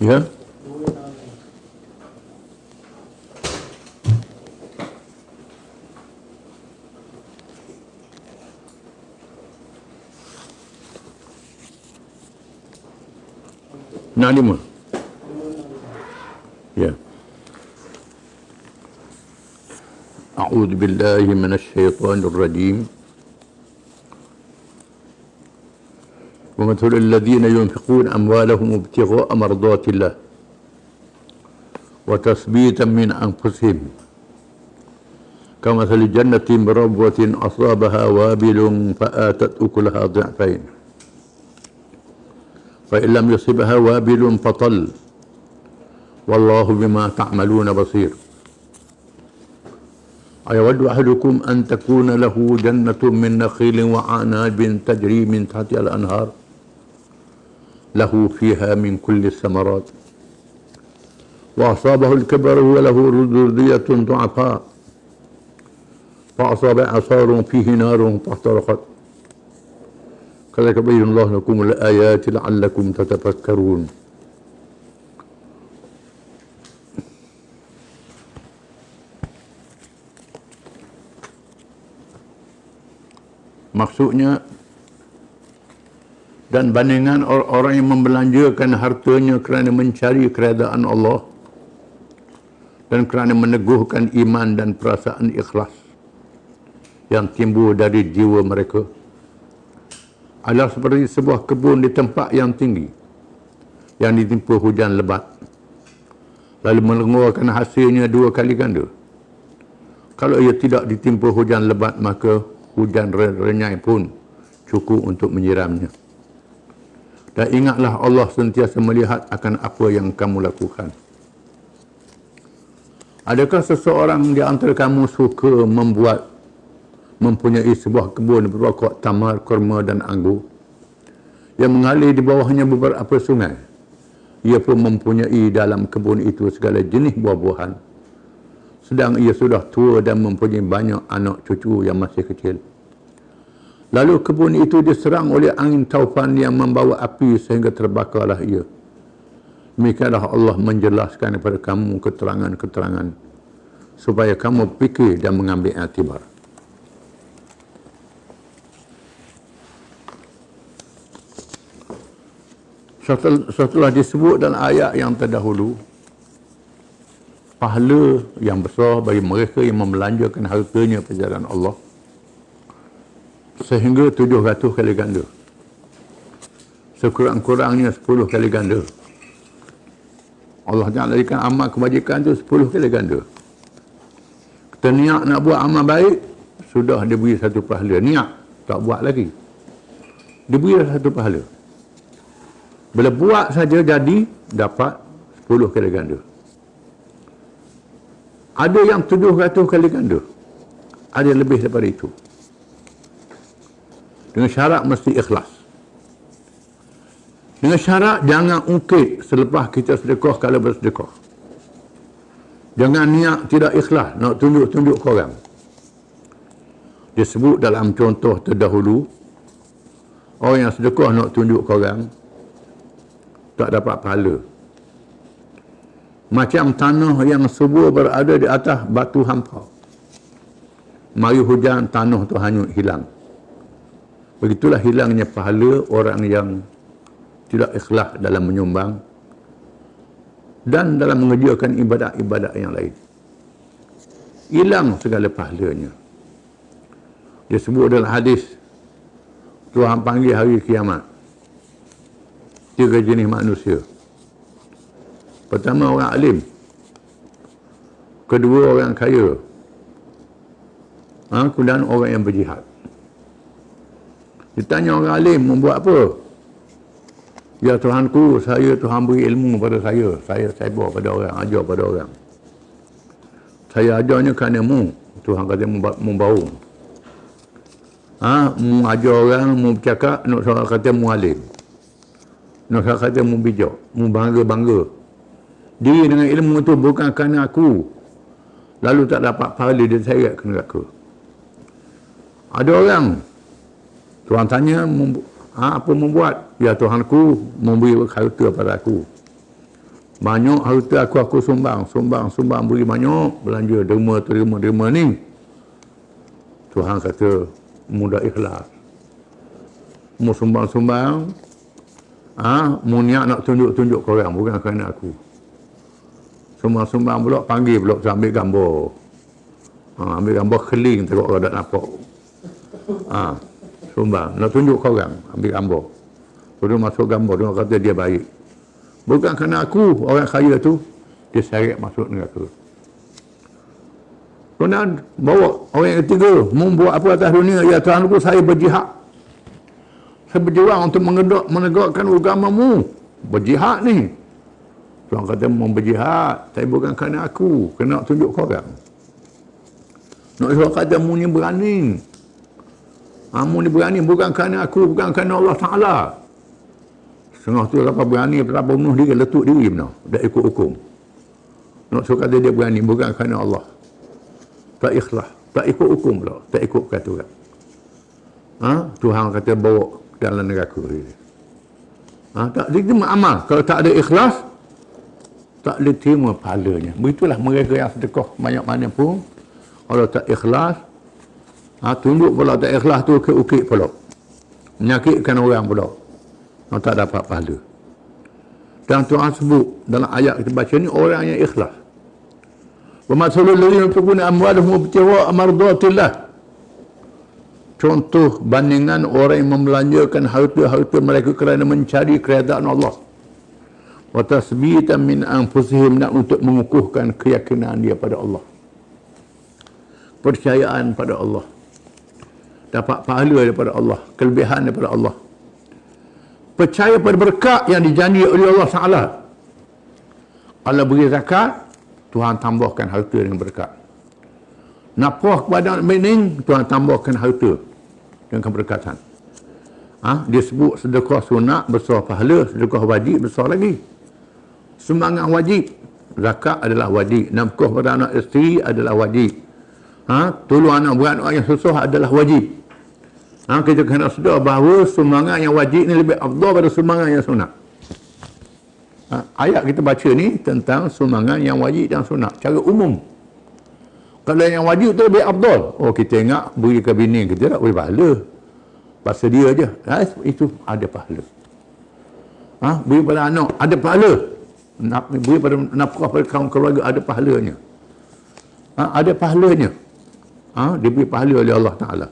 Ya. Nak 5. Ya. A'udzu billahi minasyaitonir rajim. ومثل الذين ينفقون أموالهم ابتغاء مرضات الله وتثبيتا من أنفسهم كمثل جنة بربوة أصابها وابل فآتت أكلها ضعفين فإن لم يصبها وابل فطل والله بما تعملون بصير أيود أحدكم أن تكون له جنة من نخيل وعناب تجري من تحتها الأنهار له فيها من كل الثمرات وأصابه الكبر وله ذرية ضعفاء فأصاب إعصار فيه نار فاحترقت كذلك يبين الله لكم الآيات لعلكم تتفكرون. Maksudnya, dan bandingan orang yang membelanjakan hartanya kerana mencari keredaan Allah dan kerana meneguhkan iman dan perasaan ikhlas yang timbul dari jiwa mereka adalah seperti sebuah kebun di tempat yang tinggi yang ditimpa hujan lebat lalu mengeluarkan hasilnya 2 kali ganda. Kalau ia tidak ditimpa hujan lebat, maka hujan renyai pun cukup untuk menyiramnya. Dan ingatlah Allah sentiasa melihat akan apa yang kamu lakukan. Adakah seseorang di antara kamu suka mempunyai sebuah kebun berpokok tamar, kurma dan anggur yang mengalir di bawahnya beberapa sungai? Ia pun mempunyai dalam kebun itu segala jenis buah-buahan. Sedang ia sudah tua dan mempunyai banyak anak cucu yang masih kecil. Lalu kebun itu diserang oleh angin taufan yang membawa api sehingga terbakarlah ia. Demikianlah Allah menjelaskan kepada kamu keterangan-keterangan supaya kamu fikir dan mengambil iktibar. Setelah disebut dalam ayat yang terdahulu, pahala yang besar bagi mereka yang membelanjakan hartanya pada jalan Allah sehingga 700 kali ganda. Sekurang-kurangnya 10 kali ganda. Allah Ta'ala jadikan amal kebajikan itu 10 kali ganda. Kita niat nak buat amal baik, sudah diberi 1 pahala. Niat, tak buat lagi, diberi 1 pahala. Bila buat saja jadi, dapat 10 kali ganda. Ada yang 700 kali ganda. Ada lebih daripada itu. Dengan syarat mesti ikhlas. Dengan syarat jangan ungkit selepas kita sedekah kalau bersedekah. Jangan niat tidak ikhlas, nak tunjuk-tunjuk ke orang. Disebut dalam contoh terdahulu, orang yang sedekah nak tunjuk ke orang, tak dapat pahala. Macam tanah yang subur berada di atas batu hampa. Mari hujan, tanah tu hanyut, hilang. Begitulah hilangnya pahala orang yang tidak ikhlas dalam menyumbang dan dalam mengerjakan ibadat-ibadat yang lain. Hilang segala pahalanya. Dia sebut dalam hadis, Tuhan panggil hari kiamat 3 jenis manusia. Pertama, orang alim. Kedua, orang kaya. Kemudian orang yang berjihad. Ditanya orang alim, membuat apa? Ya Tuhanku, saya Tuhan beri ilmu pada saya. Saya bawa pada orang, ajar pada orang. Saya ajarnya kerana mu. Tuhan kata membawa. Mu ajar orang, mu bercakap, nak seorang kata mu alim. Nak seorang kata mu bijak. Mu bangga-bangga. Diri dengan ilmu itu bukan kerana aku. Lalu tak dapat pahala, dia seret ke neraka. Ada orang, Tuhan tanya, apa membuat? Ya Tuhanku memberi harta pada aku. Banyak harta aku sumbang beri banyak belanja derma ni. Tuhan kata mudah ikhlas. Mu sumbang, mu niat nak tunjuk korang, bukan kerana aku. Sumbang pula, panggil pula, ambil gambar. Ambil gambar keling, tengok orang tak nampak. Sumbang, nak tunjuk korang, ambil gambar. Dia masuk gambar, dia kata dia baik. Bukan kerana aku, orang kaya tu, dia seret masuk neraka. Kemudian bawa orang yang ketiga, membuat apa atas dunia, ya Tuhan aku, saya berjihad. Saya berjuang untuk menegakkan agamamu. Berjihad ni. Tuhan kata, mau berjihad, tapi bukan kerana aku, kena tunjuk korang. Nak Tuhan kata, mu ni berani. Mu ni berani, bukan kerana aku, bukan kerana Allah Ta'ala. Setengah tu lepas berani, lepas bunuh diri, letup diri benar. Tak ikut hukum. Nak suruh kata dia berani, bukan kerana Allah. Tak ikhlas. Tak ikut hukum pula. Tak ikut peraturan. Tuhan kata bawa dalam neraka. Tak diterima amal. Kalau tak ada ikhlas, tak diterima pahalanya. Begitulah mereka yang sedekah banyak mana pun. Kalau tak ikhlas, tunduk pula tak ikhlas tu ukit-ukit pula. Menyakitkan orang pula. Tak dapat pahala. Dan Tuhan sebut dalam ayat kita baca ni orang yang ikhlas. Wa masalul ladzina yunfiquna amwalahum ibtigha'a mardatillah. Contoh bandingan orang yang membelanjakan harta-harta mereka kerana mencari keredaan Allah. Wa tasbitan min anfusihim, nak untuk mengukuhkan keyakinan dia pada Allah. Percayaan pada Allah. Dapat pahala daripada Allah, kelebihan daripada Allah. Percaya pada berkat yang dijanji oleh Allah Ta'ala. Allah beri zakat, Tuhan tambahkan harta dengan berkat. Nafkah kepada bening, Tuhan tambahkan harta dengan keberkatan. Dia sebut sedekah sunat besar pahala, sedekah wajib besar lagi. Sumbangan wajib, zakat adalah wajib. Nafkah pada anak isteri adalah wajib. Tolong anak beranak yang susah adalah wajib. Kita kena sedar bahawa sumbangan yang wajib ni lebih afdal pada sumbangan yang sunat. Ayat kita baca ni tentang sumbangan yang wajib dan sunat secara umum. Kalau yang wajib tu lebih afdal, kita ingat beri ke bini kita tak boleh pahala. Pasal dia je. Itu ada pahala. Beri pada anak ada pahala. Beri pada nafkah pada kaum keluarga ada pahalanya. Ada pahalanya. Diberi pahala oleh Allah Ta'ala.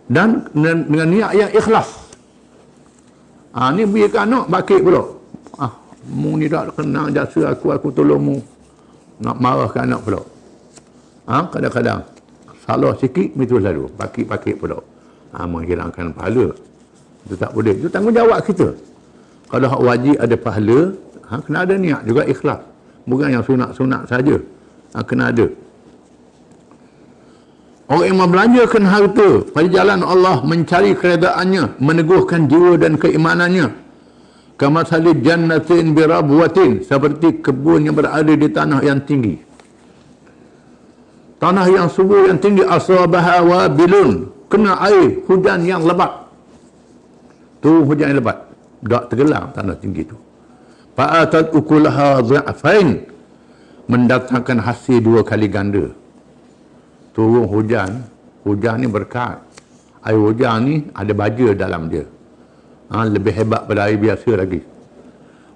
Dan dengan niat yang ikhlas. Ni beri ke anak, bakit pula. Mu ni tak kenal jasa aku tolong mu. Nak marah ke anak pula. Kadang-kadang salah sikit, itu lalu. Bakit pula. Menghilangkan pahala. Itu tak boleh. Itu tanggungjawab kita. Kalau hak wajib ada pahala, kena ada niat juga ikhlas. Bukan yang sunat-sunat saja. Kena ada. Orang yang membelanjakan harta pada jalan Allah, mencari keredaannya, meneguhkan jiwa dan keimanannya. Kama salid jannatin birabwatin, seperti kebun yang berada di tanah yang tinggi. Tanah yang subur yang tinggi, asabaha wabilun, kena air hujan yang lebat. Tu hujan yang lebat. Tak tenggelam tanah tinggi tu. Fa'atat ukulaha dha'fain, mendatangkan hasil 2 kali ganda. Turun hujan ni berkat. Air hujan ni ada baja dalam dia. Lebih hebat pada air biasa lagi.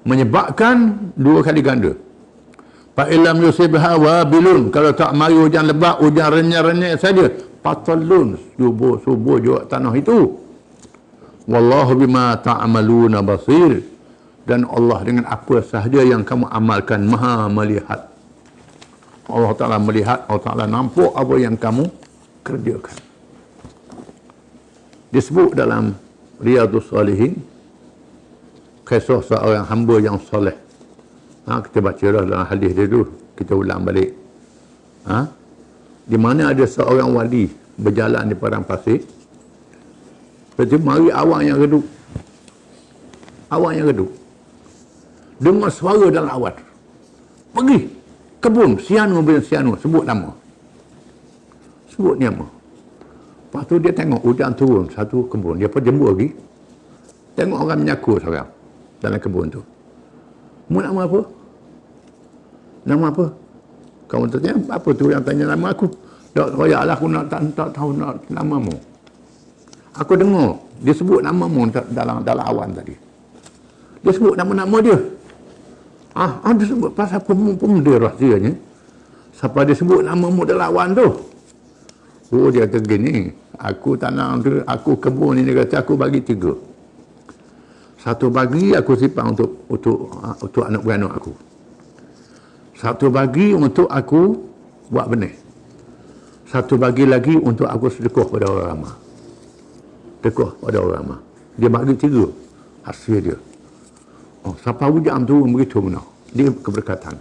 Menyebabkan 2 kali ganda. Fa'ilam yusibha wabilun, kalau tak mari hujan lebat, hujan renyah-renyah saja, patalun, subur juga tanah itu. Wallahu bima ta'amaluna basir, dan Allah dengan apa sahaja yang kamu amalkan maha melihat. Allah Ta'ala melihat, Allah Ta'ala nampak apa yang kamu kerjakan. Disebut dalam Riyadhus Salihin kisah seorang hamba yang soleh. Kita baca dah dalam hadis dia tu, kita ulang balik. Di mana ada seorang wali berjalan di padang pasir. Lepas mari awan yang redup. Dengar suara dalam awan. Pergi kebun Sianu bin Sianu, sebut nama. Lepas tu dia tengok hujan turun satu kebun, dia pun jemput lagi. Tengok orang menyaku seorang dalam kebun tu. Mu nama apa? Nama apa? Kamu tanya, apa tu yang tanya nama aku? Tak royaklah aku tak tahu namamu. Aku dengar dia sebut namamu dalam awan tadi. Dia sebut nama-nama dia. Dia sebut pasal pemuda rahsianya. Siapa dia sebut namamu dalam awan tu? Oh, dia kata gini, aku tanam tu, aku kebun ni, dia kata aku bagi 3. Satu bagi aku simpan untuk anak beranak aku. Satu bagi untuk aku buat benih. Satu bagi lagi untuk aku sedekah pada orang ramah. Sedekah pada orang ramah. Dia bagi 3 hasil dia. Sampai hujung tu begitu benar. Dia keberkatan.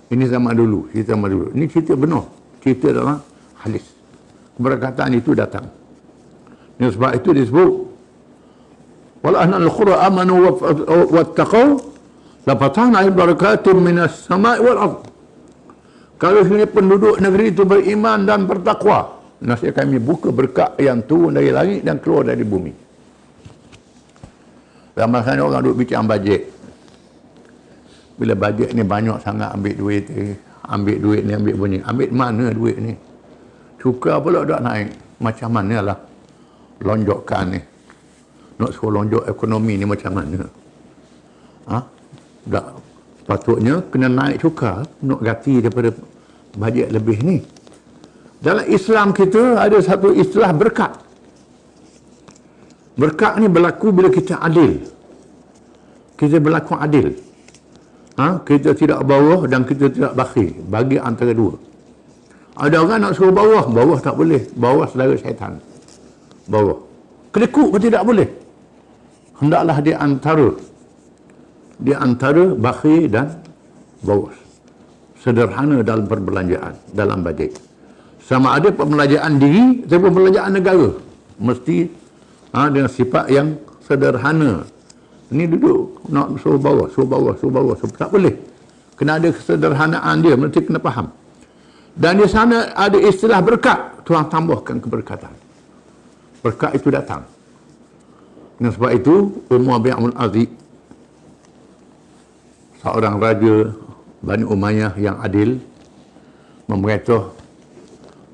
Ini zaman dulu, cerita zaman dulu. Ini cerita benar. Cerita dalam hadis. Keberkatan itu datang. Dan sebab itu disebut wala anna al-qura amanu wattaqau la fatahna barakatin minas sama'i wal ardh. Kalau sini penduduk negeri itu beriman dan bertakwa, nasib kami buka berkat yang turun dari langit dan keluar dari bumi. Ramai sana orang duduk bincang bajet. Bila bajet ni banyak sangat ambil duit ni, ambil bunyi. Ambil mana duit ni? Cukai pula dah naik. Macam mana lah lonjokkan ni? Nak suruh lonjok ekonomi ni macam mana? Tak, patutnya kena naik cukai, nak ganti daripada bajet lebih ni. Dalam Islam kita ada satu istilah berkat. Berkat ni berlaku bila kita adil. Kita berlaku adil. Kita tidak bawah dan kita tidak bakhil. Bagi antara dua. Ada orang nak suruh bawah tak boleh. Bawah saudara syaitan. Bawah. Kelekuk pun tidak boleh. Hendaklah di antara bakhil dan bawah. Sederhana dalam perbelanjaan, dalam bajet. Sama ada perbelanjaan diri atau perbelanjaan negara. Mesti dengan sifat yang sederhana. Ini duduk nak suruh bawah. Tak boleh. Kena ada kesederhanaan dia, mesti kena faham. Dan di sana ada istilah berkat. Tuhan tambahkan keberkatan. Berkat itu datang. Dan sebab itu Umar bin Abdul Aziz, seorang raja Bani Umayyah yang adil, memerintah.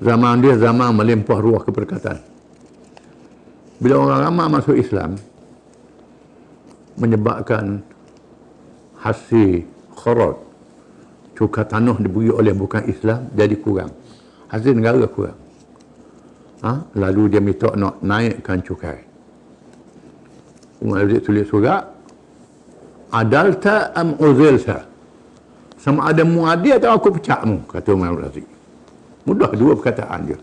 Zaman dia zaman melimpah ruah keberkatan. Bila orang ramai masuk Islam, menyebabkan hasil kharaj, cukai tanah diberi oleh bukan Islam, jadi kurang. Hasil negara kurang. Lalu dia minta nak naikkan cukai. Umar Aziz tulis surat, adalta am uzilta, sama ada mu adil atau aku pecahmu, kata Umar Aziz. Mudah dua perkataan dia.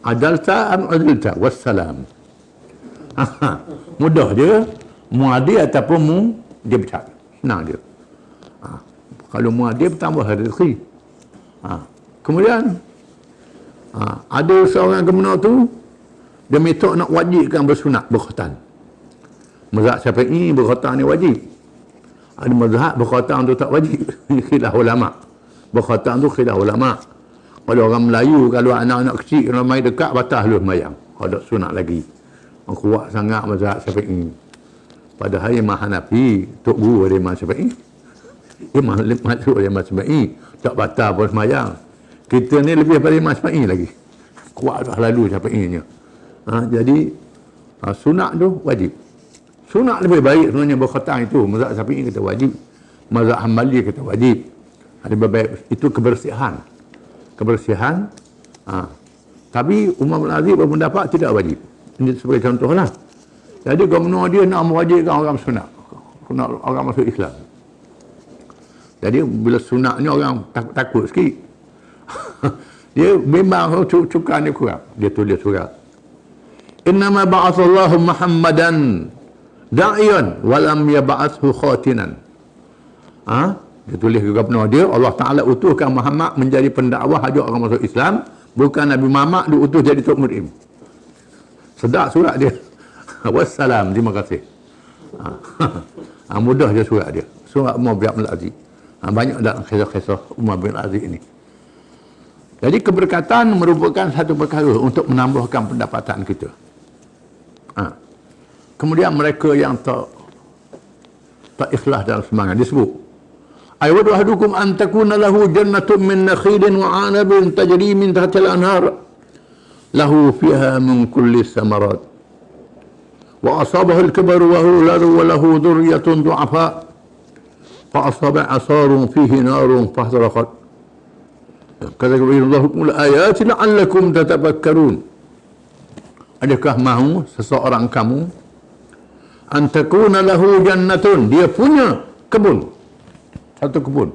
Adalta am uzilta, wassalam. Mudah je. Mu adil ataupun mu dia pecat. Senang dia. Kalau mu adil bertambah rezeki. Kemudian ada seorang gubernur tu, dia minta nak wajibkan bersunat, berkhutan. Mazhab Syafi'i berkhutan ni wajib. Ada mazhab berkhutan tu tak wajib. Khilaf ulama. Berkhutan tu khilaf ulama. Kalau orang Melayu, kalau anak-anak kecil kalau main dekat, batal lu sembahyang. Kalau sunat lagi. Kuat sangat mazhab Syafi'i. Padahal Imam Hanafi, Tok Guru dia Imam Syafi'i. Imam Mansur dia Imam Syafi'i. Tak batal pun sembahyang. Kita ni lebih daripada Imam Syafi'i lagi. Kuat dah lalu Syafi'inya. Jadi, sunat tu wajib. Sunat lebih baik sebenarnya berkhutan itu. Mazhab Syafi'i kata wajib. Mazhab Hambali kata wajib. Ada berbaik. Itu kebersihan. Kebersihan. Tapi Umar bin Aziz berpendapat tidak wajib. Ini sebagai contoh lah. Jadi gubernur dia nak mewajibkan orang sunat. Nak orang masuk Islam. Jadi bila sunat ni orang takut sikit. Dia memang cukai ni kurang. Dia tulis surat. Innama ba'athallahu Muhammadan da'iyan walam yab'athu khatinan. Dia tulis ke gubernur dia, Allah Ta'ala utuhkan Muhammad menjadi pendakwah ajak orang masuk Islam. Bukan Nabi Muhammad diutus jadi Tok Murim. Sedap surat dia. Wassalam, terima kasih. Mudah je surat dia. Surat Umar bin Abdul Aziz. Banyak dalam kisah-kisah Umar bin Abdul Aziz ini. Jadi keberkatan merupakan satu perkara untuk menambahkan pendapatan kita. Kemudian mereka yang tak ikhlas dalam semangat disebut Aywadu ahadukum an takuna lahu jannatun min nakhilin wa 'anabin tajri min tahtiha al-anhar lahu fiha min kulli thamarat wa asabahu al-kibaru wa lahu dhurriyyatun du'afa fa asaba asarun fihi narun fahtarakat. Kata Allah ayat la'allakum tatafakkarun. Adakah mahu seseorang kamu an takuna lahu jannatun, dia punya kebun, satu kebun,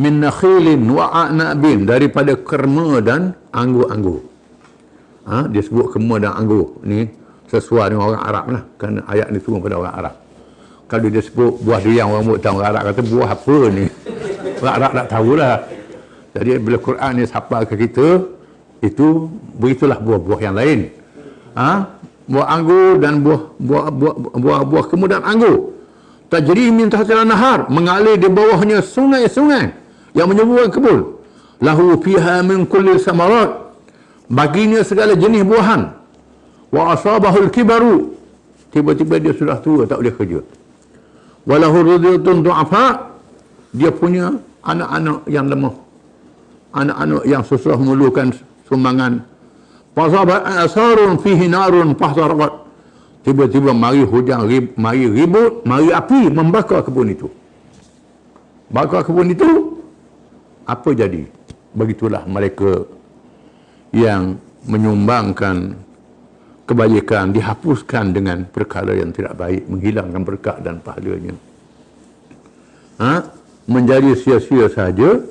min nakhilin wa a'nabin, daripada kerma dan anggur-anggur. Dia sebut kerma dan anggur ni sesuai dengan orang Arab lah, kerana ayat ni turun pada orang Arab. Kalau dia sebut buah durian, orang tahu, orang Arab kata buah apa ni, orang Arab tak tahulah. Jadi bila Quran ni sapa ke kita, itu begitulah buah-buah yang lain. Buah anggur dan buah kemudian anggur. Tajri min tahtil nahar, mengalir di bawahnya sungai-sungai yang menyebabkan kebun. Lahu fiha min kulli samarat, baginya segala jenis buahan. Wa asabahul kibaru, tiba-tiba dia sudah tua, tak boleh kerja. Walahu rudiyatun du'afa, dia punya anak-anak yang lemah, anak-anak yang susah memerlukan sumbangan. Fasabat asarun fihi narun fahtarakat, tiba-tiba mari hujan, mari ribut, mari api membakar kebun itu. Bakar kebun itu, apa jadi? Begitulah mereka yang menyumbangkan kebajikan dihapuskan dengan perkara yang tidak baik, menghilangkan berkat dan pahalanya. Menjadi sia-sia saja.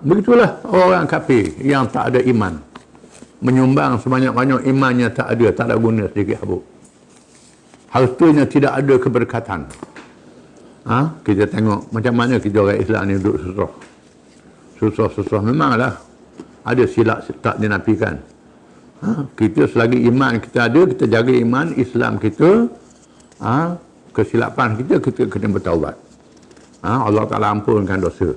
Begitulah orang kafir yang tak ada iman, menyumbang sebanyak-banyak, imannya tak ada guna sedikit habuk. Hartanya tidak ada keberkatan. Kita tengok macam mana kita orang Islam ni duduk susah. Memanglah ada silap tak dinafikan. Kita selagi iman kita ada, kita jaga iman Islam kita, kesilapan kita kena bertaubat. Allah Ta'ala ampunkan dosa.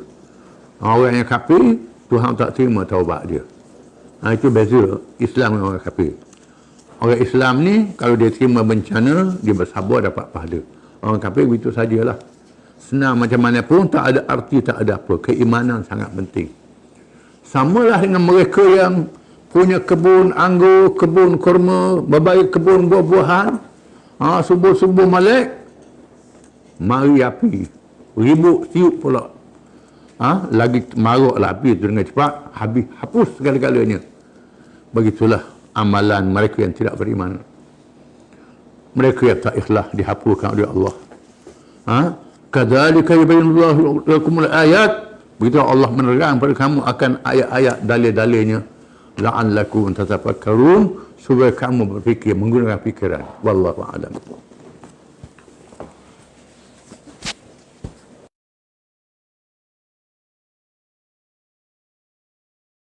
Orang yang kafir, Tuhan tak terima taubat dia. Itu beza Islam dengan orang kafir. Orang Islam ni, kalau dia terima bencana, dia bersabar dapat pahala. Orang kafir begitu sajalah. Senang macam mana pun, tak ada arti, tak ada apa. Keimanan sangat penting. Samalah dengan mereka yang punya kebun anggur, kebun kurma, berbagai kebun buah-buahan. Subuh-subuh Malik, mari api, ribut, tiup pula. Lagi maruklah api itu dengan cepat, hapus segala-galanya. Begitulah amalan mereka yang tidak beriman. Mereka yang tak ikhlas dihapuskan oleh Allah. Kadzalika yubayyinullahu lakumul ayat. Begitu Allah menerang pada kamu akan ayat-ayat dalil-dalilnya. La'allakum tatafakkarun, supaya kamu berfikir, menggunakan fikiran. Wallahu a'lam.